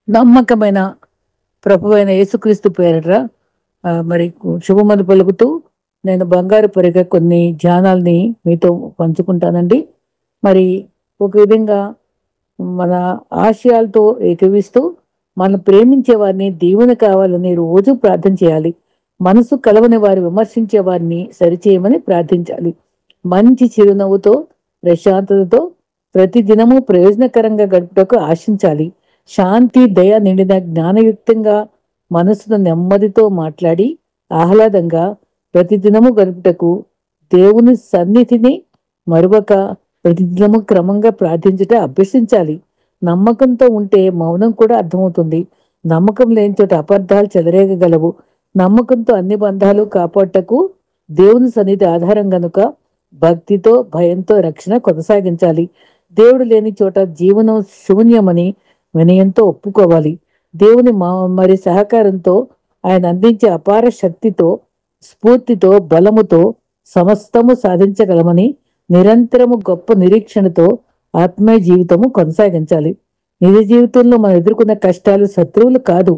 నమ్మకమైన ప్రభువైన యేసుక్రీస్తు పేరిట మరి శుభమని పలుకుతూ నేను బంగారు పరిగ కొన్ని ధ్యానాల్ని మీతో పంచుకుంటానండి. మరి ఒక విధంగా మన ఆశయాలతో ఏకీవిస్తూ మనం ప్రేమించే వారిని దీవెన కావాలని రోజు ప్రార్థన చేయాలి. మనసు కలవని వారు విమర్శించే వారిని సరిచేయమని ప్రార్థించాలి. మంచి చిరునవ్వుతో ప్రశాంతతతో ప్రతి దినము ప్రయోజనకరంగా గడుపుటకు ఆశించాలి. శాంతి దయ నిండిన జ్ఞానయుక్తంగా మనసును నెమ్మదితో మాట్లాడి ఆహ్లాదంగా ప్రతిదినము గడుపుటకు దేవుని సన్నిధిని మరువక ప్రతిదినము క్రమంగా ప్రార్థించుట అభ్యసించాలి. నమ్మకంతో ఉంటే మౌనం కూడా అర్థమవుతుంది. నమ్మకం లేని చోట అబద్ధాలు చెలరేగగలవు. నమ్మకంతో అన్ని బంధాలు కాపాడటకు దేవుని సన్నిధి ఆధారం గనుక భక్తితో భయంతో రక్షణ కొనసాగించాలి. దేవుడు లేని చోట జీవనం శూన్యమని వినయంతో ఒప్పుకోవాలి. దేవుని మరి సహకారంతో ఆయన అందించే అపార శక్తితో స్ఫూర్తితో బలముతో సమస్తము సాధించగలమని నిరంతరము గొప్ప నిరీక్షణతో ఆత్మీయ జీవితము కొనసాగించాలి. నిజ జీవితంలో మనం ఎదుర్కొన్న కష్టాలు శత్రువులు కాదు,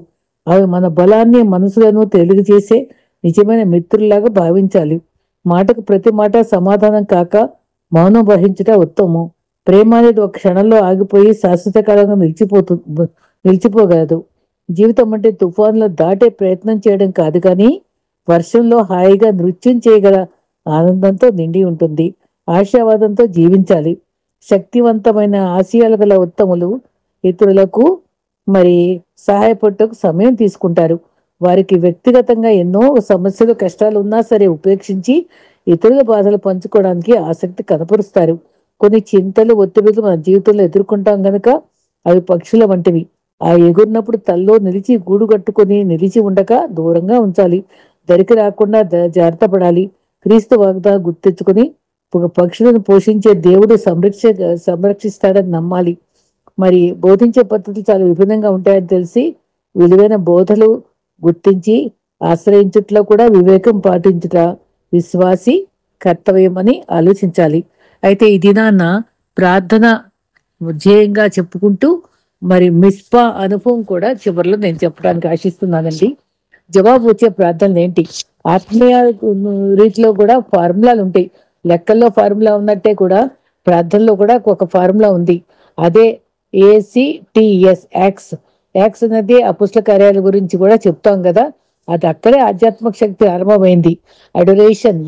అవి మన బలాన్ని మనసులను తెలుగు చేసే నిజమైన మిత్రుల్లాగా భావించాలి. మాటకు ప్రతి మాట సమాధానం కాక మౌనం వహించుట ఉత్తమం. ప్రేమ అనేది ఒక క్షణంలో ఆగిపోయి శాశ్వత కాలంగా నిలిచిపోగలదు. జీవితం అంటే తుఫాన్లో దాటే ప్రయత్నం చేయడం కాదు, కానీ వర్షంలో హాయిగా నృత్యం చేయగల ఆనందంతో నిండి ఉంటుంది. ఆశావాదంతో జీవించాలి. శక్తివంతమైన ఆశయాలు గల ఉత్తములు ఇతరులకు మరి సహాయపడటకు సమయం తీసుకుంటారు. వారికి వ్యక్తిగతంగా ఎన్నో సమస్యలు కష్టాలు ఉన్నా సరే ఉపేక్షించి ఇతరుల బాధలు పంచుకోవడానికి ఆసక్తి కనపరుస్తారు. కొన్ని చింతలు ఒత్తిడులు మన జీవితంలో ఎదుర్కొంటాం గనక అవి పక్షుల వంటివి. ఆ ఎగురినప్పుడు తల్లో నిలిచి గూడు కట్టుకొని నిలిచి ఉండక దూరంగా ఉంచాలి. దరికి రాకుండా జాగ్రత్త పడాలి. క్రీస్తు వాగ్దానం గుర్తించుకొని పక్షులను పోషించే దేవుడు సంరక్షిస్తాడని నమ్మాలి. మరి బోధించే పద్ధతులు చాలా విభిన్నంగా ఉంటాయని తెలిసి విలువైన బోధలు గుర్తించి ఆశ్రయించుట్లో కూడా వివేకం పాటించుట విశ్వాసి కర్తవ్యం అని ఆలోచించాలి. అయితే ఈ దినాన్న ప్రార్థన ధ్యేయంగా చెప్పుకుంటూ మరి మిస్పా అనుభవం కూడా చివరిలో నేను చెప్పడానికి ఆశిస్తున్నానండి. జవాబు వచ్చే ప్రార్థనలు ఏంటి? ఆత్మీయ రీతిలో కూడా ఫార్ములాలు ఉంటాయి. లెక్కల్లో ఫార్ములా ఉన్నట్టే కూడా ప్రార్థనలో కూడా ఒక ఫార్ములా ఉంది. అదే ACTS యాక్స్. యాక్స్ అనేది అపుస్తల కార్యాల గురించి కూడా చెప్తాం కదా, అది అక్కడే ఆధ్యాత్మిక శక్తి ఆరంభమైంది. అడోరేషన్,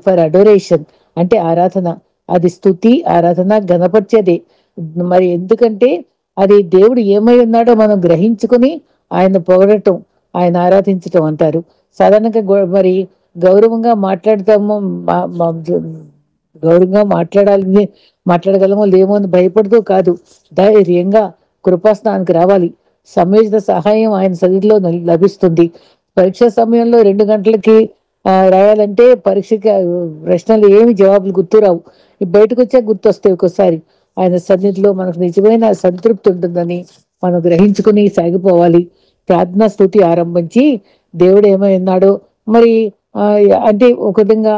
ఫర్ అడోరేషన్ అంటే ఆరాధన. అది స్తుతి ఆరాధన గణపరిచేదే. మరి ఎందుకంటే అది దేవుడు ఏమై ఉన్నాడో మనం గ్రహించుకుని ఆయన పొగడటం, ఆయన ఆరాధించటం అంటారు. సాధారణంగా మరి గౌరవంగా మాట్లాడతాము, గౌరవంగా మాట్లాడగలమో లేమో అని భయపడుతూ కాదు, ధైర్యంగా కృపాస్నానానికి రావాలి. సమయోచిత సహాయం ఆయన సన్నిధిలో లభిస్తుంది. పరీక్ష సమయంలో 2 గంటలకి రాయాలంటే పరీక్షకి ప్రశ్నలు ఏమి జవాబులు గుర్తురావు, బయటకు వచ్చా గుర్తొస్తాయి. ఒక్కోసారి ఆయన సన్నిధిలో మనకు నిజమైన సంతృప్తి ఉంటుందని మనం గ్రహించుకుని సాగిపోవాలి. ప్రార్థనా స్తుతి ఆరంభించి దేవుడు ఏమై ఉన్నాడో మరి అంటే ఒక విధంగా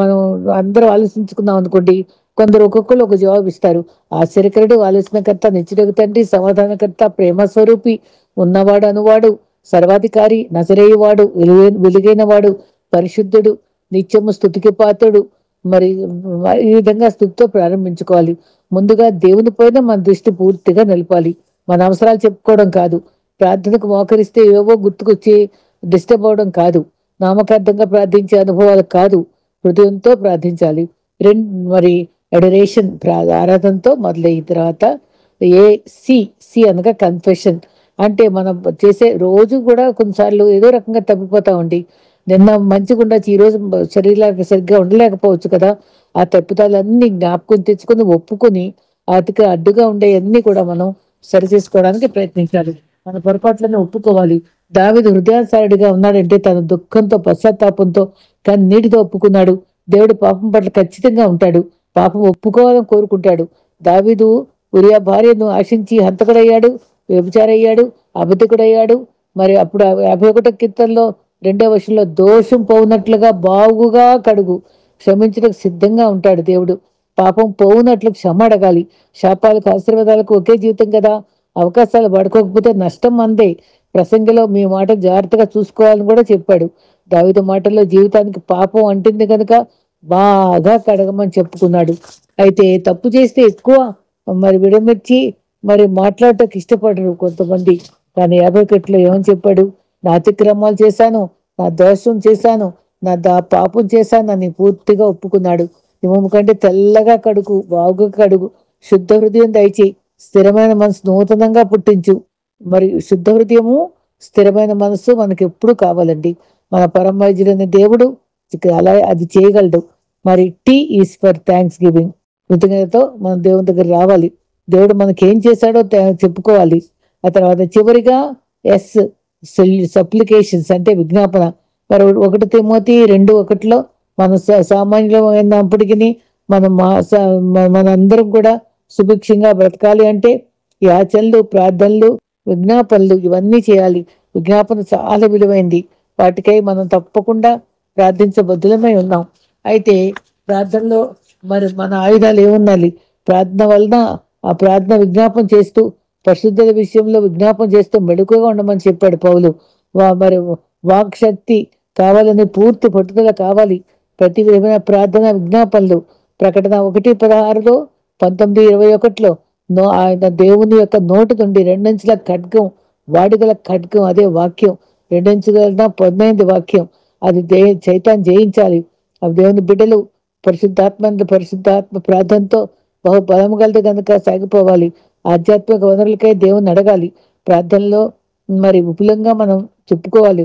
మనం అందరూ ఆలోచించుకుందాం అనుకోండి. కొందరు ఒక్కొక్కరు ఒక జవాబు ఇస్తారు. ఆశ్చర్యకరుడు, ఆలోచనకర్త, నిత్యుడగు తండ్రి, సమాధానకర్త, ప్రేమ స్వరూపి, ఉన్నవాడు అనువాడు, సర్వాధికారి, నజరేయువాడు, వెలుగైన వాడు, పరిశుద్ధుడు, నిత్యము స్తుతికి పాత్రుడు. మరి ఈ విధంగా స్తుతితో ప్రారంభించుకోవాలి. ముందుగా దేవుని పైన మన దృష్టి పూర్తిగా నిలపాలి. మన అవసరాలు చెప్పుకోవడం కాదు, ప్రార్థనకు మోకరిస్తే ఏవో గుర్తుకొచ్చి డిస్టర్బ్ అవడం కాదు, నామకార్థంగా ప్రార్థించే అనుభవాలు కాదు, హృదయంతో ప్రార్థించాలి. మరి అడరేషన్ ఆరాధనతో మొదలైన తర్వాత సి అనగా కన్ఫెషన్. అంటే మనం చేసే రోజు కూడా కొన్నిసార్లు ఏదో రకంగా తప్పిపోతా ఉండి, నిన్న మంచిగా ఉండొచ్చు, ఈరోజు శరీరానికి సరిగ్గా ఉండలేకపోవచ్చు కదా. ఆ తప్పిదాలన్నీ జ్ఞాపకం తెచ్చుకొని ఒప్పుకొని వాటికి అడ్డుగా ఉండే అన్ని కూడా మనం సరి చేసుకోవడానికి ప్రయత్నించాలి. మన పొరపాట్లను ఒప్పుకోవాలి. దావీదు హృదయానుసారుడిగా ఉన్నాడంటే తన దుఃఖంతో పశ్చాత్తాపంతో కన్నీటితో ఒప్పుకున్నాడు. దేవుడు పాపం పట్ల ఖచ్చితంగా ఉంటాడు, పాపం ఒప్పుకోవాలని కోరుకుంటాడు. దావీదు ఉరియా భార్యను ఆశించి హంతకుడయ్యాడు, వ్యభిచారయ్యాడు, అబద్ధికుడయ్యాడు. మరి అప్పుడు 51వ కీర్తనలో 2వ వచనంలో దోషం పోవునట్లుగా బాగుగా కడుగు, క్షమించడానికి సిద్ధంగా ఉంటాడు దేవుడు. పాపం పోవునట్లు క్షమ అడగాలి. శాపాలకు ఆశీర్వాదాలకు ఒకే జీవితం కదా. అవకాశాలు పడుకోకపోతే నష్టం అందే. ప్రసంగిలో మీ మాట జాగ్రత్తగా చూసుకోవాలని కూడా చెప్పాడు. దావీదు మాటల్లో జీవితానికి పాపం అంటింది కనుక బాగా కడగమని చెప్పుకున్నాడు. అయితే తప్పు చేస్తే ఎక్కువ మరి విడమర్చి మరి మాట్లాడటానికి ఇష్టపడరు కొంతమంది. కానీ 51లో ఏమని చెప్పాడు? నా అతిక్రమాలు చేశాను, నా దోషం చేశాను, పాపం చేశాను అని పూర్తిగా ఒప్పుకున్నాడు. హిమము కంటే తెల్లగా కడుగు, బాగుగా కడుగు, శుద్ధ హృదయం దయచేయి, స్థిరమైన మనసు నూతనంగా పుట్టించు. మరి శుద్ధ హృదయము, స్థిరమైన మనసు మనకి ఎప్పుడు కావాలండి. మన పరమవైద్యుడైన దేవుడు అలా అది చేయగలడు. మరి T is for Thanksgiving. కృతజ్ఞతతో మనం దేవుని దగ్గర రావాలి. దేవుడు మనకి ఏం చేశాడో చెప్పుకోవాలి. ఆ తర్వాత చివరిగా ఎస్, సప్లికేషన్స్ అంటే విజ్ఞాపన. మరి 1 తిమోతి 2:1 మన సామాన్యులమైనప్పటికీ మనం మనందరం కూడా సుభిక్షంగా బ్రతకాలి అంటే యాచనలు, ప్రార్థనలు, విజ్ఞాపనలు ఇవన్నీ చేయాలి. విజ్ఞాపన చాలా విలువైంది. వాటికై మనం తప్పకుండా ప్రార్థించబద్దులమై ఉన్నాం. అయితే ప్రార్థనలో మరి మన ఆయుధాలు ఏమున్నాయి? ప్రార్థన వలన ఆ ప్రార్థన విజ్ఞాపన చేస్తూ, పరిశుద్ధత విషయంలో విజ్ఞాపన చేస్తూ మెడుకుగా ఉండమని చెప్పాడు పౌలు. మరి వాక్ శక్తి కావాలని పూర్తి పట్టుదల కావాలి. ప్రతి విధమైన ప్రార్థన విజ్ఞాపనలు. ప్రకటన 1:16, 19:21 ఆయన దేవుని యొక్క నోటి నుండి 2 అంచుల ఖడ్గం, వాడిగల ఖడ్గం, అదే వాక్యం, 2 అంచుల పొందైంది వాక్యం. అది చైతాన్ని జయించాలి. అవి దేవుని బిడ్డలు పరిశుద్ధాత్మ ప్రార్థనతో బహు బలము కలదు కనుక సాగిపోవాలి. ఆధ్యాత్మిక వనరులకై దేవుని అడగాలి. ప్రార్థనలో మరి విపులంగా మనం చెప్పుకోవాలి.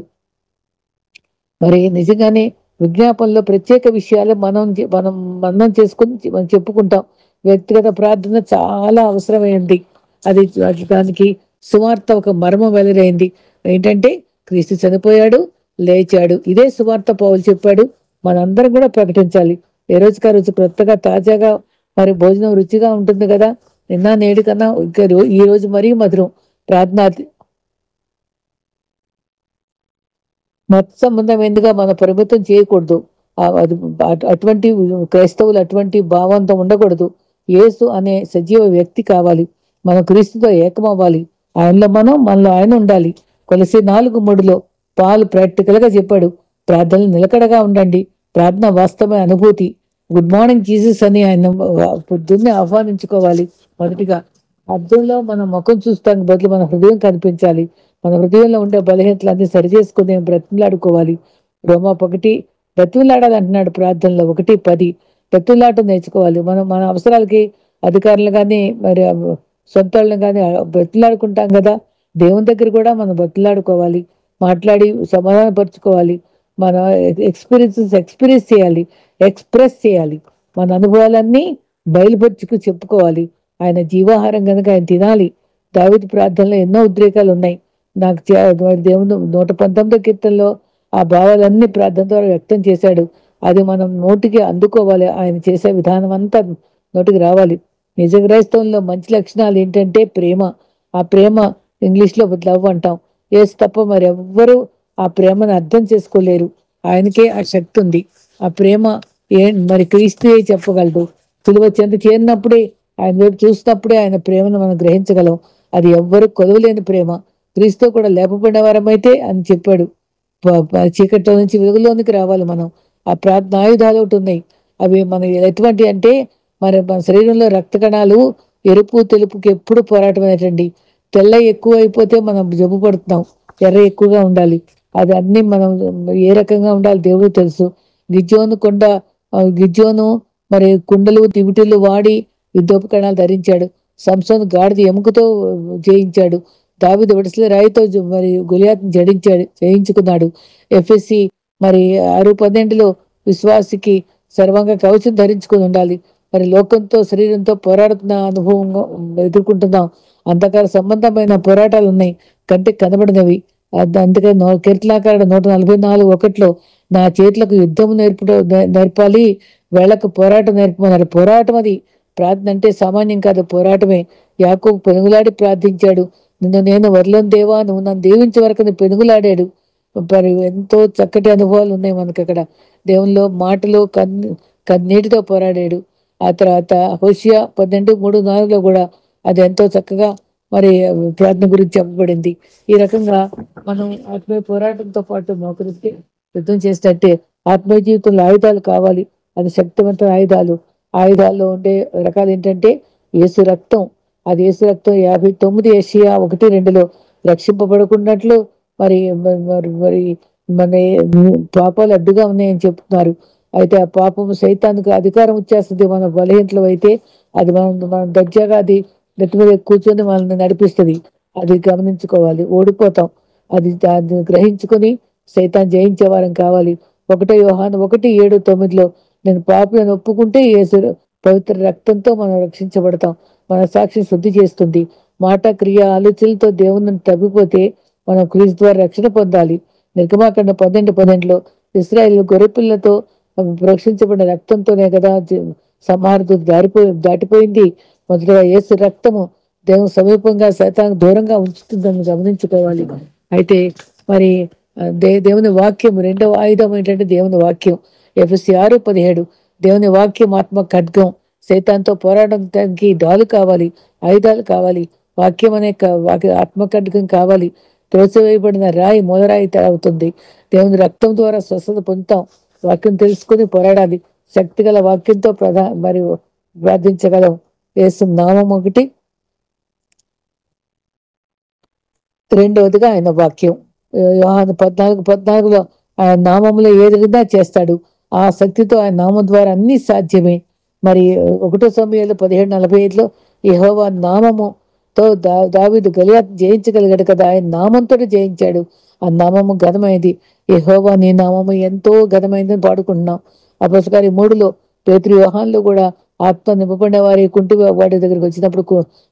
మరి నిజంగానే విజ్ఞాపనలో ప్రత్యేక విషయాలు మనం మనం చేసుకుని మనం చెప్పుకుంటాం. వ్యక్తిగత ప్రార్థన చాలా అవసరమైంది. అది దానికి సువార్త ఒక మర్మం వెలువరైంది. ఏంటంటే క్రీస్తు చనిపోయాడు, లేచాడు. ఇదే సువార్త పౌలు చెప్పాడు. మనందరం కూడా ప్రకటించాలి. ఏ రోజుకి ఆ రోజు కొత్తగా తాజాగా మరి భోజనం రుచిగా ఉంటుంది కదా. నిన్న నేడు కన్నా ఈ రోజు మరీ మధురం. ప్రార్థన మత సంబంధమైనదిగా మన పరిమితం చేయకూడదు. అటువంటి క్రైస్తవులు అటువంటి భావంతో ఉండకూడదు. యేసు అనే సజీవ వ్యక్తి కావాలి. మనం క్రీస్తుతో ఏకమవ్వాలి. ఆయనలో మనలో ఆయన ఉండాలి. కొలసి 4:3 పాలు ప్రాక్టికల్ గా చెప్పాడు. ప్రార్థనలు నిలకడగా ఉండండి. ప్రార్థన వాస్తవమైన అనుభూతి. గుడ్ మార్నింగ్ జీసస్ అని ఆయన పొద్దున్నే ఆహ్వానించుకోవాలి. మొదటిగా అర్థంలో మన ముఖం చూస్తానికి బదులు మన హృదయం కనిపించాలి. మన హృదయంలో ఉండే బలహీనతలన్నీ సరి చేసుకుని బ్రతిమలాడుకోవాలి. రోమా 1 బ్రతిమలాడాలి అంటున్నాడు ప్రార్థనలో. 1:10 బ్రతిమలాట నేర్చుకోవాలి. మన అవసరాలకి అధికారులు కానీ మరి సొంత వాళ్ళని కానీ బ్రతిమలాడుకుంటాం కదా. దేవుని దగ్గర కూడా మనం బ్రతిమలాడుకోవాలి. మాట్లాడి సమాధానపరుచుకోవాలి. మన ఎక్స్పీరియన్స్ చేయాలి, ఎక్స్ప్రెస్ చేయాలి. మన అనుభవాలన్నీ బయలుపరుచుకు చెప్పుకోవాలి. ఆయన జీవాహారం కనుక ఆయన తినాలి. దావీదు ప్రార్థనలో ఎన్నో ఉద్రేకాలు ఉన్నాయి. నాకు దేవుడు 119 కీర్తనలో ఆ భావాలన్నీ ప్రార్థన ద్వారా వ్యక్తం చేశాడు. అది మనం నోటికి అందుకోవాలి. ఆయన చేసే విధానం అంతా నోటికి రావాలి. నిజ క్రైస్తవంలో మంచి లక్షణాలు ఏంటంటే ప్రేమ. ఆ ప్రేమ ఇంగ్లీష్లో లవ్ అంటాం. ఏసు తప్ప మరి ఎవ్వరూ ఆ ప్రేమను అర్థం చేసుకోలేరు. ఆయనకే ఆ శక్తి ఉంది. ఆ ప్రేమ మరి క్రీస్తుయే చెప్పగలడు. సిలువ చెంత చేరినప్పుడే, ఆయన వైపు చూసినప్పుడే ఆయన ప్రేమను మనం గ్రహించగలం. అది ఎవ్వరు కొలవలేని ప్రేమ. క్రీస్తు కూడా లేపబడిన వారమైతే అని చెప్పాడు. చీకట్లో నుంచి వెలుగులోనికి రావాలి మనం. ఆ ప్రార్థన ఆయుధాలు ఒకటి ఉన్నాయి. అవి మన ఎటువంటి అంటే మన శరీరంలో రక్త కణాలు ఎరుపు తెలుపుకి ఎప్పుడు పోరాటమైనటండి. తెల్ల ఎక్కువ అయిపోతే మనం జబ్బు పడుతున్నాం. ఎర్ర ఎక్కువగా ఉండాలి. అది అన్ని మనం ఏ రకంగా ఉండాలి దేవుడు తెలుసు. గిజ్జోను మరి కుండలు తివిటిలు వాడి యుద్ధోపకరణాలు ధరించాడు. సంసోను గాడిద ఎముకతో జయించాడు. దావీదు విడసల రాయితో మరి గొలియాతును జయించుకున్నాడు. ఎఫ్ఎస్సి మరి 6:12 విశ్వాసికి సర్వంగా కవచం ధరించుకుని ఉండాలి. మరి లోకంతో శరీరంతో పోరాడుతున్న అనుభవంగా ఎదుర్కొంటున్నాం. అంధకార సంబంధమైన పోరాటాలు ఉన్నాయి, కంటికి కనబడినవి. అందుకని కీర్తనాకారుడు 144:1 నా చేతులకు యుద్ధము నేర్పాలి, వేళ్లకు పోరాటం నేర్పమన్నారు. పోరాటం అది. ప్రార్థన అంటే సామాన్యం కాదు, పోరాటమే. యాకోబు పెనుగులాడి ప్రార్థించాడు. నేను వరలను దేవా, నువ్వు నన్ను దీవించే వరకు పెనుగులాడాడు. మరి ఎంతో చక్కటి అనుభవాలు ఉన్నాయి మనకి అక్కడ. దేవునిలో మాటలు కన్నీటితో పోరాడాడు. ఆ తర్వాత హోషియా 12:3-4 కూడా అది ఎంతో చక్కగా మరి ప్రార్థన గురించి చెప్పబడింది. ఈ రకంగా మనం ఆత్మీయ పోరాటంతో పాటు మోకరిస్తే యుద్ధం చేసినట్టే ఆత్మీయ జీవితంలో ఆయుధాలు కావాలి. అది శక్తివంతమైన ఆయుధాలు. ఆయుధాల్లో ఉండే రకాలు ఏంటంటే యేసు రక్తం. అది యేసు రక్తం 59 యెషయా 1:2లో రక్షింపబడుకున్నట్లు మరి మరి మన పాపాలు అడ్డుగా ఉన్నాయని చెప్తున్నారు. అయితే ఆ పాపము సైతానికి అధికారం వచ్చేస్తుంది. మన బలహీనతలు అయితే అది మనం దర్జాగా అది నెత్తి మీద కూర్చొని మనల్ని నడిపిస్తుంది. అది గమనించుకోవాలి. ఓడిపోతాం. దాన్ని గ్రహించుకొని సైతాన్ జయించే వారం కావాలి. 1 యోహాను 1:7-9లో నేను పాపిని ఒప్పుకుంటే యేసు పవిత్ర రక్తంతో మనం రక్షించబడతాం. మన సాక్షి శుద్ధి చేస్తుంది. మాట క్రియ ఆలోచనలతో దేవుని తప్పిపోతే మనం క్రీస్తు ద్వారా రక్షణ పొందాలి. నిర్గమాకాండం 12:12లో ఇశ్రాయేల్ గొర్రెపిల్లతో రక్షించబడిన రక్తంతోనే కదా సంహారత దాటిపోయింది. మొదటగా యేసు రక్తము దేవుని సమీపంగా సైతానికి దూరంగా ఉంచుతుందని గమనించుకోవాలి. అయితే మరి దేవుని వాక్యం రెండవ ఆయుధం ఏంటంటే దేవుని వాక్యం. ఎఫెసీ 6:17 దేవుని వాక్యం ఆత్మ ఖడ్గం. సైతాన్తో పోరాడడానికి డాలు కావాలి, ఆయుధాలు కావాలి. వాక్యం అనే ఆత్మ ఖడ్గం కావాలి. త్రోసివేయబడిన రాయి మూలరాయి అవుతుంది. దేవుని రక్తం ద్వారా స్వస్థత పొందుతాం. వాక్యం తెలుసుకుని పోరాడాలి. శక్తి గల వాక్యంతో మరి ప్రార్థించగలం. యేసు నామం ఒకటి, రెండవదిగా ఆయన వాక్యం. యోహాను 14:14లో ఆయన నామంలో ఏదైనా చేస్తాడు. ఆ శక్తితో ఆయన నామం ద్వారా అన్ని సాధ్యమే. మరి 1 సమూయేలు 17:45లో యెహోవా నామముతో దావీదు గలియాత్ జయించగలిగాడు కదా. ఆయన నామంతో జయించాడు. ఆ నామము ఘనమైనది. యెహోవా నీ నామము ఎంతో ఘనమైనదని పాడుకుంటున్నాం. అపొస్తలుల 3లో పేతురు యోహానులు కూడా ఆత్మ నింపబడిన వారి కుంటి వాడి దగ్గరికి వచ్చినప్పుడు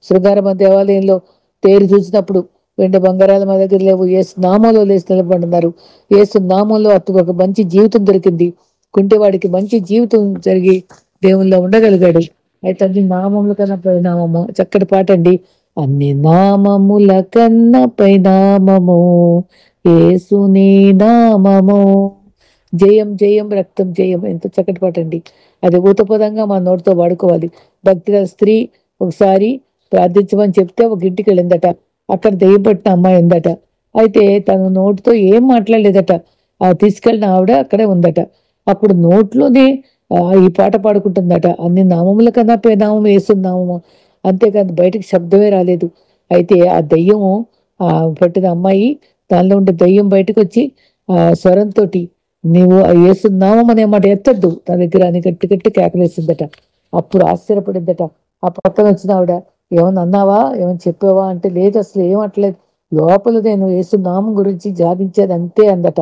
శృంగారమ దేవాలయంలో తేరు చూసినప్పుడు వెండి బంగారాలు మా దగ్గర లేవు, యేసు నామంలో లేచి నిలబడినారు. యేసు నామంలో అతనికి ఒక మంచి జీవితం దొరికింది. కుంటివాడికి మంచి జీవితం జరిగి దేవుల్లో ఉండగలిగాడు. అయితే అన్ని నామముల కన్నా పరిణామము. చక్కటి పాట అండి. అన్ని నామముల కన్నా పరిణామము యేసుని నామము, జయం జయం రక్తం జయం. ఎంత చక్కటి పాట అండి. అది ఊతపదంగా మన నోటితో వాడుకోవాలి. భక్తి గల స్త్రీ ఒకసారి ప్రార్థించమని చెప్తే ఒక ఇంటికి వెళ్ళిందట. అక్కడ దెయ్యం పట్టిన అమ్మాయి ఉందట. అయితే తన నోటితో ఏం మాట్లాడలేదట. తీసుకెళ్ళిన ఆవిడ అక్కడే ఉందట. అప్పుడు నోట్లోనే ఈ పాట పాడుకుంటుందట. అన్ని నామముల కన్నా నామం వేస్తున్నాము. అంతేకాదు బయటకు శబ్దమే రాలేదు. అయితే ఆ దెయ్యము పట్టిన అమ్మాయి దానిలో ఉండే దెయ్యం బయటకు వచ్చి స్వరంతో నీవు వేస్తున్నామం అనే మాట ఎత్తద్దు తన దగ్గర అని గట్టి గట్టి కేకలేసిందట. అప్పుడు ఆశ్చర్యపడిందట. ఆ పక్కన వచ్చిన ఆవిడ ఏమన్నా అన్నావా, ఏమని చెప్పావా అంటే లేదు, అసలు ఏమట్లేదు, లోపల నేను యేసునామం గురించి జాదించేది అంతే అందట.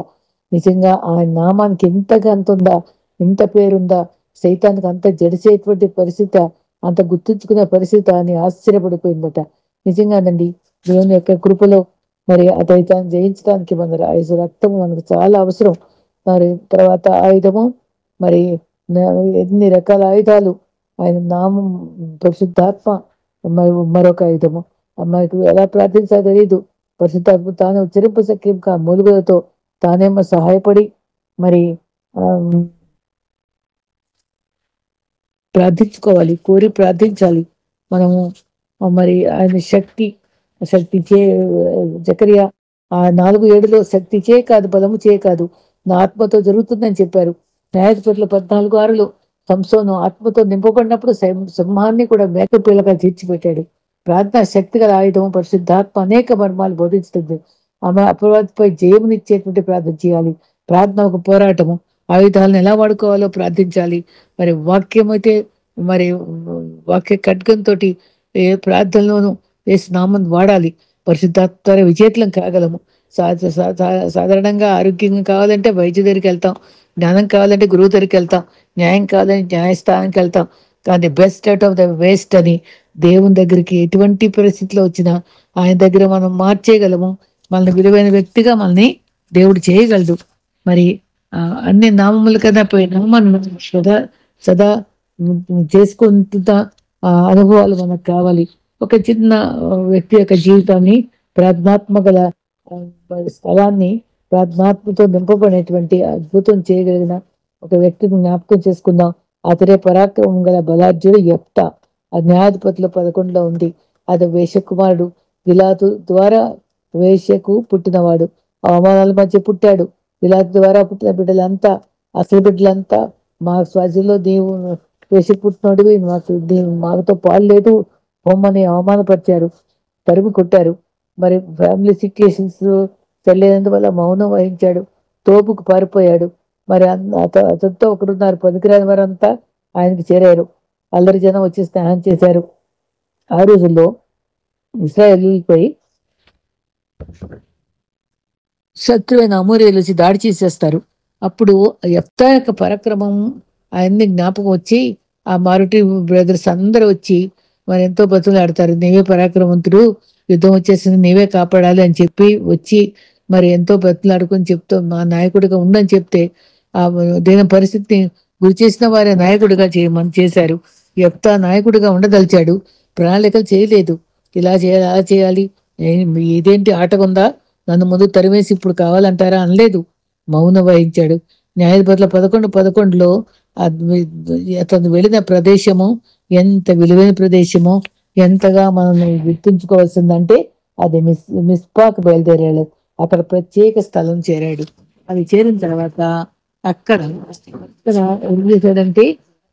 నిజంగా ఆ నామానికి ఎంతగా అంత ఉందా, ఎంత పేరుందా, సైతానికి అంత జడిసేటువంటి పరిస్థితి, అంత గుర్తుంచుకునే పరిస్థితి అని ఆశ్చర్యపడిపోయిందట. నిజంగానండి, దేవుని యొక్క కృపలో మరి అదైతే జయించడానికి మన రక్తం మనకు చాలా అవసరం. మరి తర్వాత ఆయుధము, మరి ఎన్ని రకాల ఆయుధాలు, ఆయన నామం, పరిశుద్ధాత్మ మరొక ఆయుధము. అమ్మాయికి ఎలా ప్రార్థించాలో తెలియదు. పరిశుద్ధాత్మ తానే ఉచ్చరింపు సఖ్యం మూలుగులతో తానేమో సహాయపడి మరి ప్రార్థించుకోవాలి, కోరి ప్రార్థించాలి మనము. మరి ఆయన శక్తి చే జకరియా 4:7లో శక్తి చే కాదు, బలము చే కాదు, నా ఆత్మతో జరుగుతుందని చెప్పారు. న్యాయాధిపతులు 14:6లో సంసోను ఆత్మతో నింపబడినప్పుడు సింహాన్ని కూడా మేకపిల్లగా తీర్చిపెట్టాడు. ప్రార్థన శక్తి గల ఆయుధం. పరిశుద్ధాత్మ అనేక మర్మాలు బోధిస్తుంది. ఆమె అపవాదిపై జయమునిచ్చేటువంటి ప్రార్థన చేయాలి. ప్రార్థన ఒక పోరాటము. ఆయుధాలను ఎలా వాడుకోవాలో ప్రార్థించాలి. మరి వాక్యం అయితే మరి వాక్య ఖడ్గంతో ఏ ప్రార్థనలోనూ వేసి నామం వాడాలి. పరిశుద్ధాత్మ విజేతలం కాగలము. సాధారణంగా ఆరోగ్యంగా కావాలంటే వైద్య దగ్గరికి వెళ్తాం, జ్ఞానం కావాలంటే గురువు దగ్గరికి వెళ్తాం, న్యాయం కావాలంటే న్యాయస్థానానికి వెళ్తాం. కానీ best out of the waste అని దేవుని దగ్గరికి ఎటువంటి పరిస్థితిలో వచ్చినా ఆయన దగ్గర మనం మార్చేయగలము. మనల్ని విలువైన వ్యక్తిగా మనల్ని దేవుడు చేయగలడు. మరి అన్ని నామముల కన్నా పోయినా మనం సదా చేసుకుంటున్న అనుభవాలు మనకు కావాలి. ఒక చిన్న వ్యక్తి యొక్క జీవితాన్ని, ప్రార్థనాత్మక స్థలాన్ని ప్రార్థనాత్మతో నింపబడినటువంటి అద్భుతం చేయగలిగిన ఒక వ్యక్తిని జ్ఞాపకం చేసుకుందాం. అతడే పరాక్రమం గల బలార్జుడు యెఫ్తా. ఆ న్యాయాధిపతుల 11లో ఉంది. అది వేషకుమారుడు. గిలాతు ద్వారా వేశ్యకు పుట్టినవాడు, అవమానాల మధ్య పుట్టాడు. గిలాతు ద్వారా పుట్టిన బిడ్డలంతా, అసలు బిడ్డలంతా మా స్వాజీలో నీవు వేసి పుట్టినోడివి, మాతో పాలు లేదు బొమ్మని అవమానపరిచారు, తరిమి కొట్టారు. మరి ఫ్యామిలీ సిచ్యుయేషన్స్ తెలియనందువల్ల మౌనం వహించాడు, తోపుకు పారిపోయాడు. మరి అతనితో ఒకరున్నారు, పనికిరాని వారంతా ఆయనకి చేరారు. అల్లరి జనం వచ్చి స్నేహం చేశారు. ఆ రోజుల్లో ఇశ్రాయేలుపై శత్రువైన అమోరీయులు వచ్చి దాడి చేసేస్తారు. అప్పుడు యెఫ్తా యొక్క పరాక్రమం ఆయన్ని జ్ఞాపకం వచ్చి ఆ మారుటి బ్రదర్స్ అందరూ వచ్చి మరి ఎంతో బతులాడతారు. నీవే పరాక్రమవంతుడు, యుద్ధం వచ్చేసింది, నీవే కాపాడాలి అని చెప్పి వచ్చి మరి ఎంతో బతులాడుకొని చెప్తూ మా నాయకుడిగా ఉండని చెప్తే ఆ దీని పరిస్థితిని గురి చేసిన వారే నాయకుడిగా చేయమని చేశారు. యెఫ్తా నాయకుడిగా ఉండదలిచాడు, ప్రణాళికలు చేయలేదు. ఇలా చేయాలి, అలా చేయాలి, ఇదేంటి ఆటకుందా, నన్ను ముందు తరిమేసి ఇప్పుడు కావాలంటారా అనలేదు. మౌనం వహించాడు. న్యాయాధిపతుల 11:11లో అతను వెళ్ళిన ప్రదేశము ఎంత విలువైన ప్రదేశమో, ఎంతగా మనం గుర్తుంచుకోవాల్సిందంటే అది మిస్పాకు బయలుదేరాడు. అక్కడ ప్రత్యేక స్థలం చేరాడు. అది చేరిన తర్వాత అక్కడ అక్కడ ఏం చేశాడంటే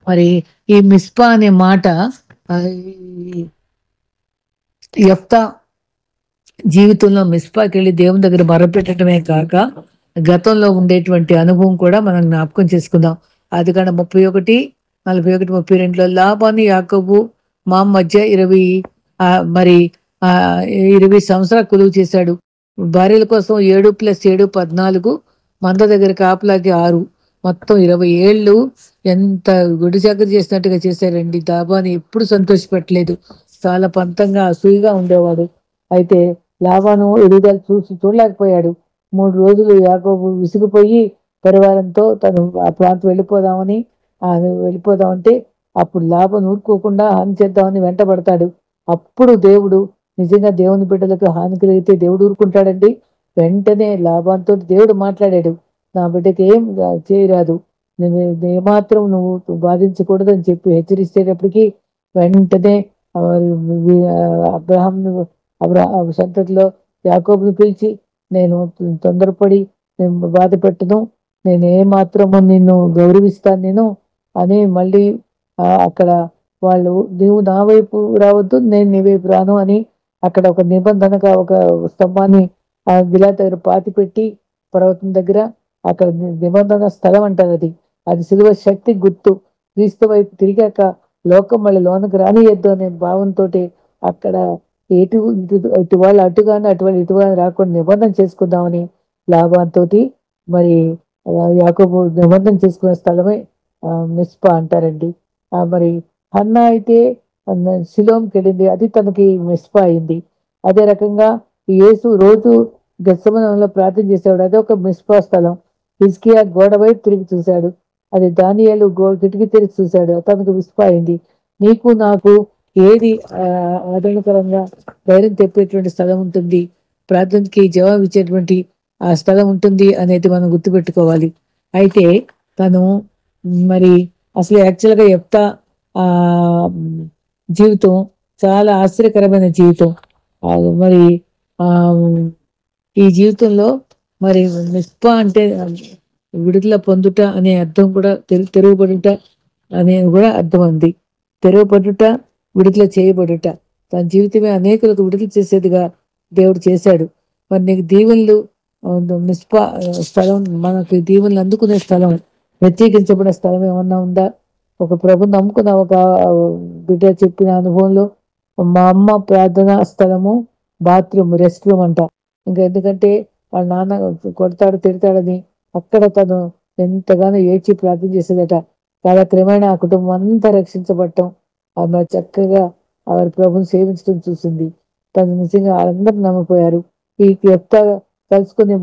మరి ఈ మిస్పా అనే మాట యెఫ్తా జీవితంలో మిస్పాకి వెళ్ళి దేవుని దగ్గర మొరపెట్టడమే కాక గతంలో ఉండేటువంటి అనుభవం కూడా మనం జ్ఞాపకం చేసుకుందాం. అది కాడ 31:41-32లో లాబాను యాకోబు మా మధ్య 20 సంవత్సరాలు కొలువు చేశాడు. భార్యల కోసం 7+7 14, మంద దగ్గర కాపలాకి 6, మొత్తం 20 ఏళ్ళు ఎంత గుడి చాకరీ చేసినట్టుగా చేశారండి. లాబాను ఎప్పుడు సంతోషపెట్టలేదు, చాలా పంతంగా అసూయగా ఉండేవాడు. అయితే లాబాను ఎదుగుదల చూడలేకపోయాడు. 3 రోజులు యాకోబు విసిగిపోయి పరివారంతో తను ఆ ప్రాంతం వెళ్ళిపోదామంటే అప్పుడు లాబాను ఊరుకోకుండా హాని చేద్దామని వెంటబడతాడు. అప్పుడు దేవుడు, నిజంగా దేవుని బిడ్డలకు హాని కలిగితే దేవుడు ఊరుకుంటాడండి. వెంటనే లాబానుతో దేవుడు మాట్లాడాడు, నా బిడ్డకి ఏం చేయరాదు, ఏమాత్రం నువ్వు బాధించకూడదు అని చెప్పి హెచ్చరిస్తేటప్పటికీ వెంటనే అబ్రహాం సంతతిలో యాకోబుని పిలిచి, నేను తొందరపడి నేను బాధ పెట్టను, నేను ఏమాత్రము నిన్ను గౌరవిస్తాను నేను అని మళ్ళీ అక్కడ వాళ్ళు, నీవు నా వైపు రావద్దు, నేను నీ వైపు రాను అని అక్కడ ఒక నిబంధనగా ఒక స్తంభాన్ని ఆ గిలాతు దగ్గర పాతి పెట్టి పర్వతం దగ్గర అక్కడ నిబంధన స్థలం అంటారు. అది సిలువ శక్తి గుర్తు. క్రీస్తు వైపు తిరిగాక లోకం మళ్ళీ లోనకు రానియద్దు అనే భావంతో అక్కడ ఇటు వాళ్ళు అటుగానే అటువాళ్ళు ఇటుగానే రాకుండా నిబంధన చేసుకుందామని లాబానుతో మరి యాకోబు నిబంధన చేసుకునే స్థలమే మిస్పా అంటారండి. మరి హన్నా అయితే షిలోమ్కి వెళ్ళింది, అది తనకి మిస్పా అయింది. అదే రకంగా యేసు రోజు గెత్సేమనీలో ప్రార్థన చేసేవాడు, అదొక మిస్పా స్థలం. హిజ్కియా గోడ వైపు తిరిగి చూశాడు, అది దానియేలు కిటికీ తిరిగి చూశాడు, తనకు మిస్పా అయింది. నీకు నాకు ఏది ఆదరణకరంగా ధైర్యం తెప్పేటువంటి స్థలం ఉంటుంది, ప్రార్థనకి జవాబు ఇచ్చేటువంటి ఆ స్థలం ఉంటుంది అనేది మనం గుర్తుపెట్టుకోవాలి. అయితే తను మరి అసలు యాక్చువల్గా యెఫ్తా ఆ జీవితం చాలా ఆశ్చర్యకరమైన జీవితం. మరి ఆ ఈ జీవితంలో మరి మిస్పా అంటే విడుదల పొందుట అనే అర్థం కూడా తెరువబడుట అనే కూడా అర్థం ఉంది. తెరవబడుట, విడుదల చేయబడుట. తన జీవితమే అనేకులకు విడుదల చేసేదిగా దేవుడు చేశాడు. మరి నీకు దీవెనలు మిస్పా స్థలం, మనకి దీవెనలు అందుకునే స్థలం, ప్రత్యేకించబడిన స్థలం ఏమన్నా ఉందా? ఒక ప్రభు నమ్ముకున్న ఒక బిడ్డ చెప్పిన అనుభవంలో, మా అమ్మ ప్రార్థనా స్థలము బాత్రూమ్, రెస్ట్ రూమ్ అంట. ఇంకా ఎందుకంటే వాళ్ళ నాన్న కొడతాడు తిడతాడని అక్కడ తను ఎంతగానో ఏడ్చి ప్రార్థన చేసేదట. చాలా క్రమేణా ఆ కుటుంబం అంతా రక్షించబడటం, ఆమె చక్కగా ఆవిడ ప్రభుని సేవించడం చూసింది. తను నిజంగా అందరూ నమ్మిపోయారు. ఈ యొక్క కలుసుకుని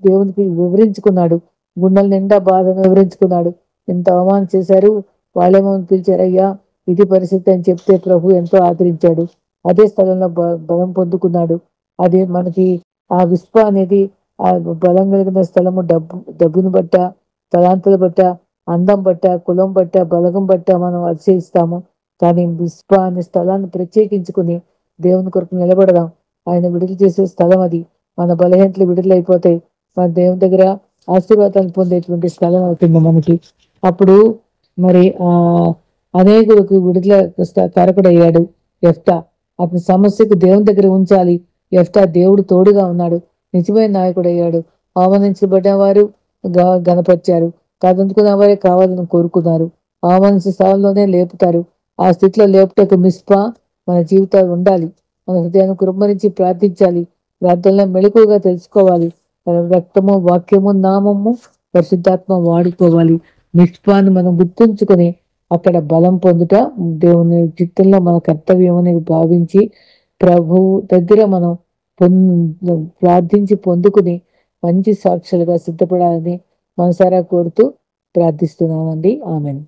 దేవునికి వివరించుకున్నాడు, గుండెల నిండా బాధను వివరించుకున్నాడు. ఎంత అవమానం చేశారు, వాళ్ళేమో పిలిచారు, అయ్యా ఇది పరిస్థితి అని చెప్తే ప్రభు ఎంతో ఆదరించాడు. అదే స్థలంలో బలం పొందుకున్నాడు. అదే మనకి ఆ విస్ప అనేది ఆ బలం కలిగిన స్థలము డబ్బును బట్ట, తలాంతుల బట్ట, అందం బట్ట, కులం బట్ట, బలగం బట్ట మనం అతిశయిస్తాము. కానీ విస్ప అనే స్థలాన్ని ప్రత్యేకించుకుని దేవుని కొరకు నిలబడదాం. ఆయన విడుదల చేసే స్థలం అది. మన బలహీనతలు విడుదలైపోతాయి. మన దేవుని దగ్గర ఆశీర్వాదాలు పొందేటువంటి స్థలం అవుతుంది మనకి. అప్పుడు మరి అనేకులకు విడుదల కారకుడయ్యాడు యెఫ్తా. అతని సమస్యకు దేవుని దగ్గర ఉంచాలి. యెఫ్తా దేవుడు తోడుగా ఉన్నాడు, నిజమైన నాయకుడు అయ్యాడు. అవమానించబడిన వారు గనపరిచారు, కాదందుకున్న వారే కావాలని కోరుకున్నారు. అవమానించిన స్థలంలోనే లేపుతారు. ఆ స్థితిలో లేపుటకు మిస్పా మన జీవితాలు ఉండాలి. మన హృదయాన్ని కురుమరించి ప్రార్థించాలి. ప్రార్థనలో మెళకువగా తెలుసుకోవాలి. రక్తము, వాక్యము, నామము, పరిశుద్ధాత్మ వాడుకోవాలి. మిస్పాన్ని మనం గుర్తుంచుకొని అక్కడ బలం పొందుట దేవుని చిత్తంలో మన కర్తవ్యం అని భావించి ప్రభు దగ్గర మనం ప్రార్థించి పొందుకుని మంచి సాక్షులుగా సిద్ధపడాలని మనసారా కోరుతూ ప్రార్థిస్తున్నానండి. ఆమెన్.